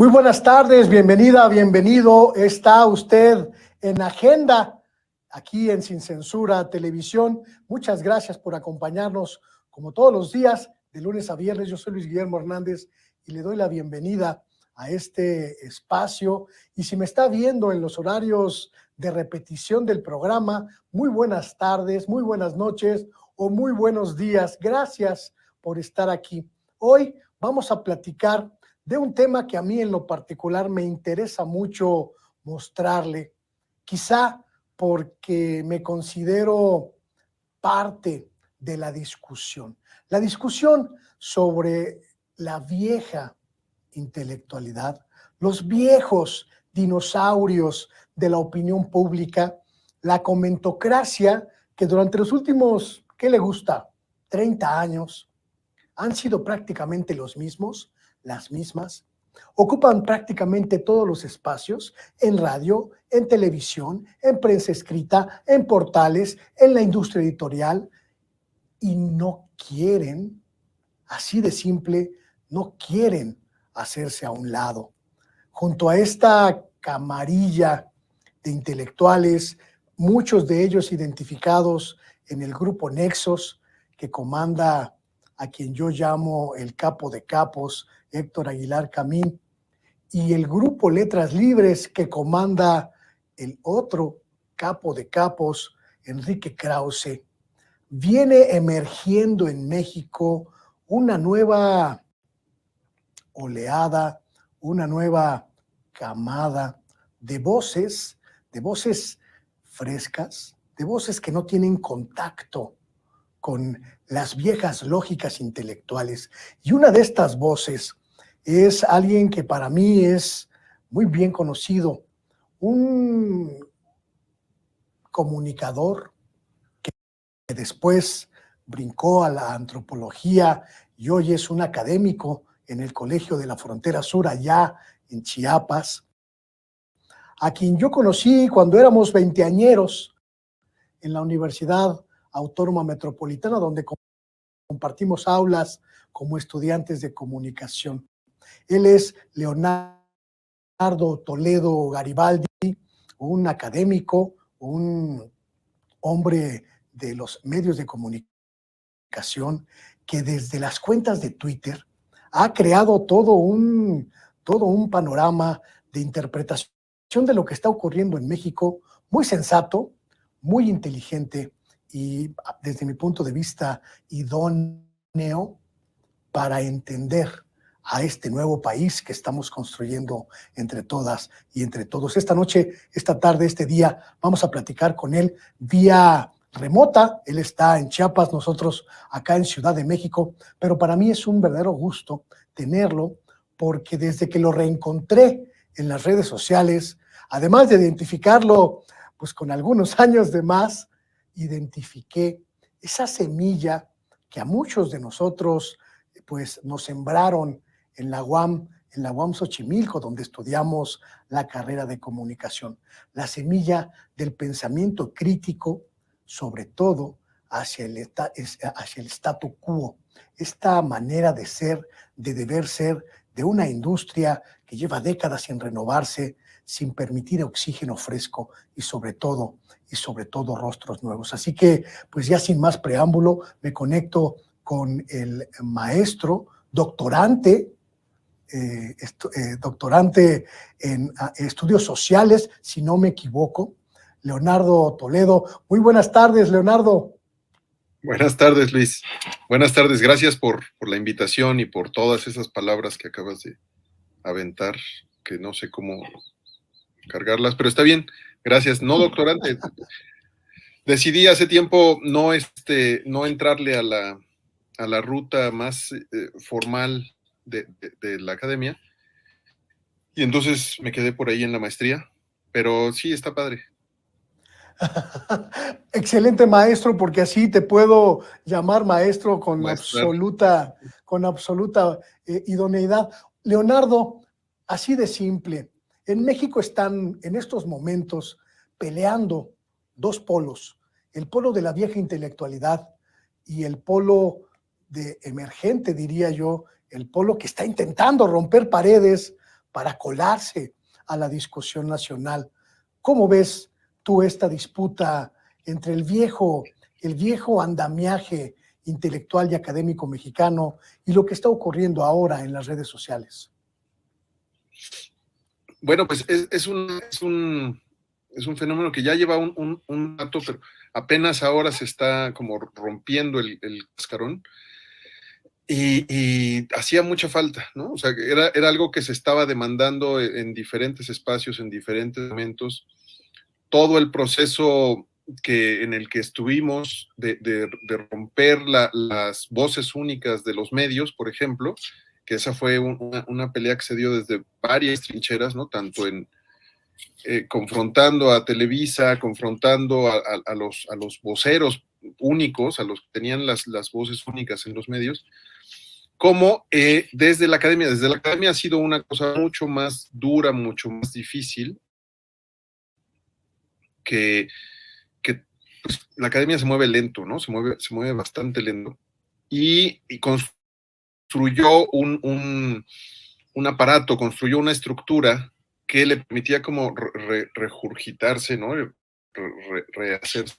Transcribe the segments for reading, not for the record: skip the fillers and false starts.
Muy buenas tardes, bienvenida, bienvenido. Está usted en Agenda, aquí en Sin Censura Televisión. Muchas gracias por acompañarnos como todos los días, de lunes a viernes. Yo soy Luis Guillermo Hernández y le doy la bienvenida a este espacio. Y si me está viendo en los horarios de repetición del programa, muy buenas tardes, muy buenas noches o muy buenos días. Gracias por estar aquí. Hoy vamos a platicar de un tema que a mí en lo particular me interesa mucho mostrarle, quizá porque me considero parte de la discusión sobre la vieja intelectualidad, los viejos dinosaurios de la opinión pública, la comentocracia que durante los últimos, ¿qué le gusta? 30 años, han sido prácticamente los mismos, las mismas, ocupan prácticamente todos los espacios, en radio, en televisión, en prensa escrita, en portales, en la industria editorial, y no quieren, así de simple, no quieren hacerse a un lado. Junto a esta camarilla de intelectuales, muchos de ellos identificados en el grupo Nexos, que comanda a quien yo llamo el capo de capos, Héctor Aguilar Camín, y el grupo Letras Libres, que comanda el otro capo de capos, Enrique Krause, viene emergiendo en México una nueva oleada, una nueva camada de voces frescas, de voces que no tienen contacto con las viejas lógicas intelectuales. Y una de estas voces es alguien que para mí es muy bien conocido, un comunicador que después brincó a la antropología y hoy es un académico en el Colegio de la Frontera Sur, allá en Chiapas, a quien yo conocí cuando éramos veinteañeros en la Universidad Autónoma Metropolitana, donde compartimos aulas como estudiantes de comunicación. Él es Leonardo Toledo Garibaldi, un académico, un hombre de los medios de comunicación que desde las cuentas de Twitter ha creado todo un panorama de interpretación de lo que está ocurriendo en México, muy sensato, muy inteligente y, desde mi punto de vista, idóneo para entender a este nuevo país que estamos construyendo entre todas y entre todos. Esta noche, esta tarde, este día, vamos a platicar con él vía remota. Él está en Chiapas, nosotros acá en Ciudad de México, pero para mí es un verdadero gusto tenerlo, porque desde que lo reencontré en las redes sociales, además de identificarlo pues con algunos años de más, identifiqué esa semilla que a muchos de nosotros pues nos sembraron en la UAM Xochimilco, donde estudiamos la carrera de comunicación, la semilla del pensamiento crítico, sobre todo hacia el statu quo, esta manera de ser, de deber ser, de una industria que lleva décadas sin renovarse, sin permitir oxígeno fresco y sobre todo rostros nuevos. Así que, pues ya sin más preámbulo, me conecto con el maestro, doctorante en estudios sociales, si no me equivoco, Leonardo Toledo. Muy buenas tardes, Leonardo. Buenas tardes, Luis. Buenas tardes. Gracias por la invitación y por todas esas palabras que acabas de aventar, que no sé cómo cargarlas, pero está bien. Gracias. No, doctorante. Decidí hace tiempo no entrarle a la ruta más formal de la academia, y entonces me quedé por ahí en la maestría, pero sí, está padre. Excelente, maestro, porque así te puedo llamar maestro con Maestrar. absoluta idoneidad. Leonardo, así de simple, en México están en estos momentos peleando dos polos, el polo de la vieja intelectualidad y el polo de emergente, diría yo, el polo que está intentando romper paredes para colarse a la discusión nacional. ¿Cómo ves tú esta disputa entre el viejo andamiaje intelectual y académico mexicano y lo que está ocurriendo ahora en las redes sociales? Bueno, pues es un fenómeno que ya lleva un rato, pero apenas ahora se está como rompiendo el cascarón. Y hacía mucha falta, ¿no? O sea, era algo que se estaba demandando en diferentes espacios, en diferentes momentos. Todo el proceso en el que estuvimos de romper las voces únicas de los medios, por ejemplo, que esa fue una pelea que se dio desde varias trincheras, ¿no? Tanto en confrontando a Televisa, confrontando a los voceros únicos, a los que tenían las voces únicas en los medios, como desde la academia. Desde la academia ha sido una cosa mucho más dura, mucho más difícil, que pues, la academia se mueve lento, ¿no? Se mueve bastante lento. Y construyó un aparato, construyó una estructura que le permitía como regurgitarse, ¿no? Rehacerse.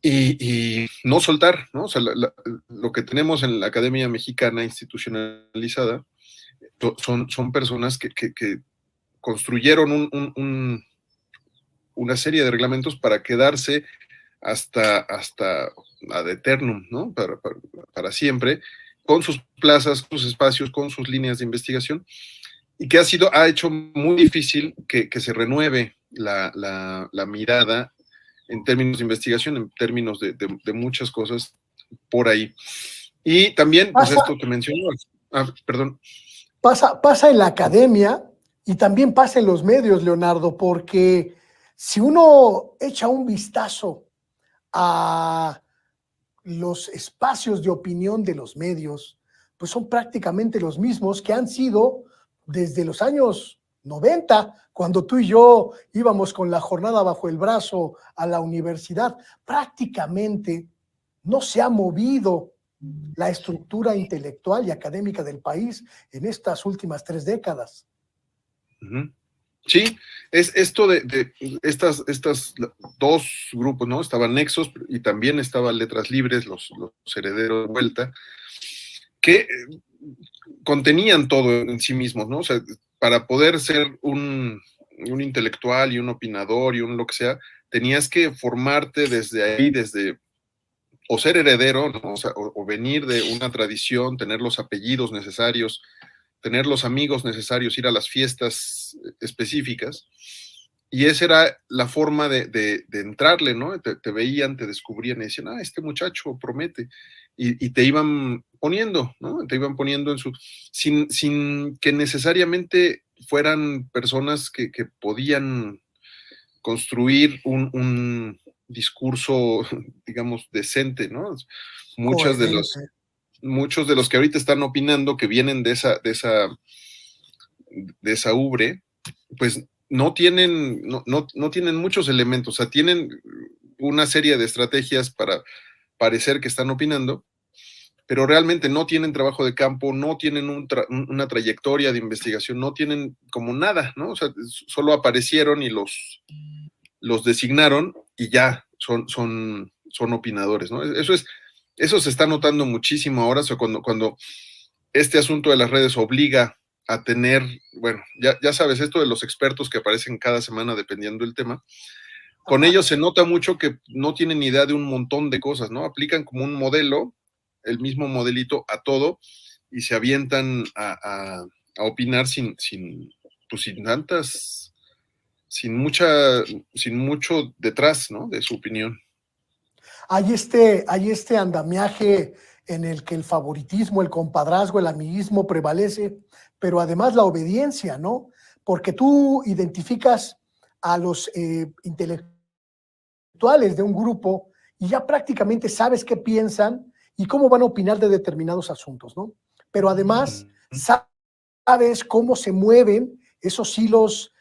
Y no soltar, ¿no? O sea, lo que tenemos en la Academia Mexicana institucionalizada son personas que construyeron una serie de reglamentos para quedarse hasta ad eternum, ¿no? Para siempre, con sus plazas, con sus espacios, con sus líneas de investigación, y que ha hecho muy difícil que se renueve la mirada en términos de investigación, en términos de muchas cosas por ahí. Y también, pues esto que mencionó, perdón. Pasa en la academia y también pasa en los medios, Leonardo, porque si uno echa un vistazo a los espacios de opinión de los medios, pues son prácticamente los mismos que han sido desde los años 90, cuando tú y yo íbamos con la jornada bajo el brazo a la universidad. Prácticamente no se ha movido la estructura intelectual y académica del país en estas últimas 3 décadas. Uh-huh. Sí, es esto de estas dos grupos, ¿no? Estaban Nexos y también estaban Letras Libres, los herederos de Vuelta, que contenían todo en sí mismos, ¿no? O sea, para poder ser un intelectual y un opinador y un lo que sea, tenías que formarte desde ahí, o ser heredero, ¿no? O sea, o venir de una tradición, tener los apellidos necesarios, tener los amigos necesarios, ir a las fiestas específicas, y esa era la forma de entrarle, ¿no? Te veían, te descubrían y decían, este muchacho promete, y te iban poniendo, ¿no? Te iban poniendo sin que necesariamente fueran personas que podían construir un discurso, digamos, decente, ¿no? Muchos de los que ahorita están opinando, que vienen de esa ubre, pues no tienen muchos elementos, o sea, tienen una serie de estrategias para parecer que están opinando, pero realmente no tienen trabajo de campo, no tienen una trayectoria de investigación, no tienen como nada, ¿no? O sea, solo aparecieron y los designaron y ya son opinadores, ¿no? Eso se está notando muchísimo ahora, o sea, cuando este asunto de las redes obliga a tener, bueno, ya sabes, esto de los expertos que aparecen cada semana dependiendo del tema, con ellos se nota mucho que no tienen idea de un montón de cosas, ¿no? Aplican como un modelo, el mismo modelito a todo, y se avientan a opinar sin mucho detrás, ¿no? De su opinión. Hay este andamiaje en el que el favoritismo, el compadrazgo, el amiguismo prevalece, pero además la obediencia, ¿no? Porque tú identificas a los intelectuales de un grupo y ya prácticamente sabes qué piensan y cómo van a opinar de determinados asuntos, ¿no? Pero además sabes cómo se mueven esos hilos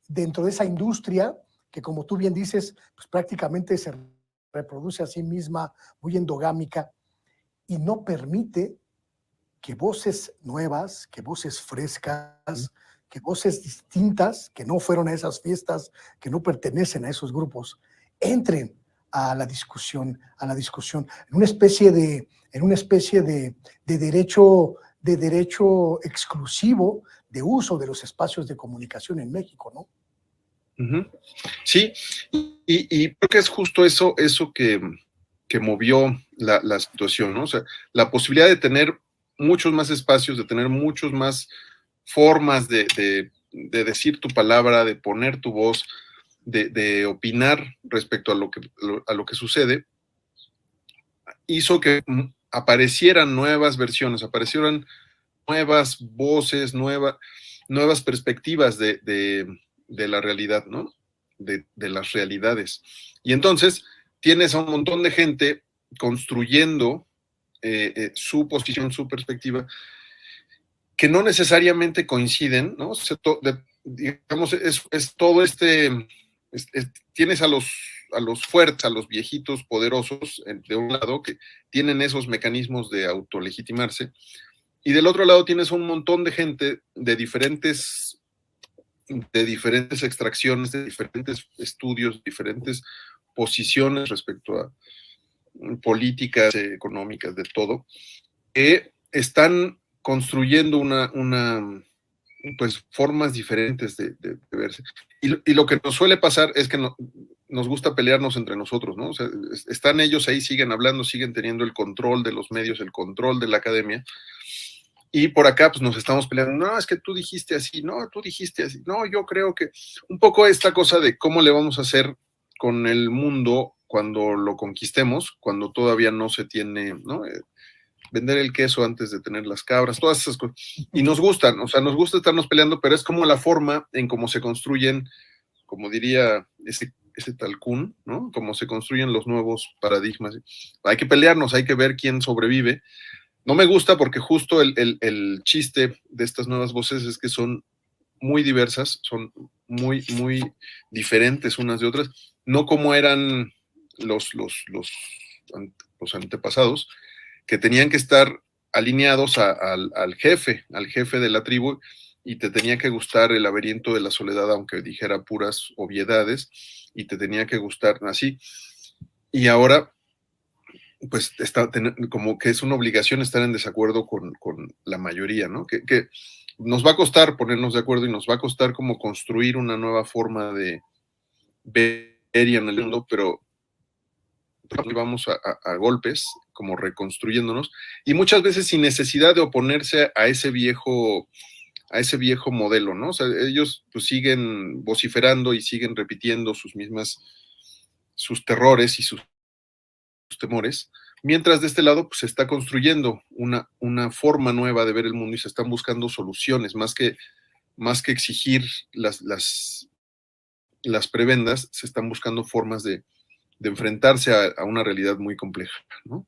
dentro de esa industria que, como tú bien dices, pues prácticamente se reproduce a sí misma, muy endogámica, y no permite que voces nuevas, que voces frescas, que voces distintas, que no fueron a esas fiestas, que no pertenecen a esos grupos, entren a la discusión, en una especie de derecho exclusivo de uso de los espacios de comunicación en México, ¿no? Sí, y creo que es justo eso que movió la situación, ¿no? O sea, la posibilidad de tener muchos más espacios, de tener muchos más formas de decir tu palabra, de poner tu voz, de opinar respecto a lo que sucede, hizo que aparecieran nuevas versiones, aparecieran nuevas voces, nuevas perspectivas de la realidad, ¿no? De las realidades. Y entonces tienes a un montón de gente construyendo su posición, su perspectiva, que no necesariamente coinciden, ¿no? O sea, digamos, es todo tienes a los fuertes, a los viejitos poderosos, de un lado, que tienen esos mecanismos de autolegitimarse, y del otro lado tienes un montón de gente de diferentes extracciones, de diferentes estudios, diferentes posiciones respecto a políticas económicas, de todo, que están construyendo pues formas diferentes de verse. Y lo que nos suele pasar es que nos gusta pelearnos entre nosotros, ¿no? O sea, están ellos ahí, siguen hablando, siguen teniendo el control de los medios, el control de la academia, y por acá pues nos estamos peleando, no, es que tú dijiste así, no, tú dijiste así, no, yo creo que un poco esta cosa de cómo le vamos a hacer con el mundo cuando lo conquistemos, cuando todavía no se tiene, ¿no? Vender el queso antes de tener las cabras, todas esas cosas. Y nos gustan, o sea, nos gusta estarnos peleando, pero es como la forma en cómo se construyen, como diría ese Talcún, ¿no? Cómo se construyen los nuevos paradigmas. Hay que pelearnos, hay que ver quién sobrevive. No me gusta porque justo el chiste de estas nuevas voces es que son muy diversas, son muy, muy diferentes unas de otras, no como eran los antepasados, que tenían que estar alineados al jefe de la tribu, y te tenía que gustar El laberinto de la soledad, aunque dijera puras obviedades, y te tenía que gustar así. Y ahora, pues, como que es una obligación estar en desacuerdo con la mayoría, ¿no? Que nos va a costar ponernos de acuerdo y nos va a costar como construir una nueva forma de ver y analizar el mundo, pero vamos a golpes, como reconstruyéndonos, y muchas veces sin necesidad de oponerse a ese viejo modelo, ¿no? O sea, ellos pues siguen vociferando y siguen repitiendo sus terrores y sus temores, mientras de este lado pues se está construyendo una forma nueva de ver el mundo y se están buscando soluciones, más que exigir las prebendas, se están buscando formas de enfrentarse a una realidad muy compleja, ¿no?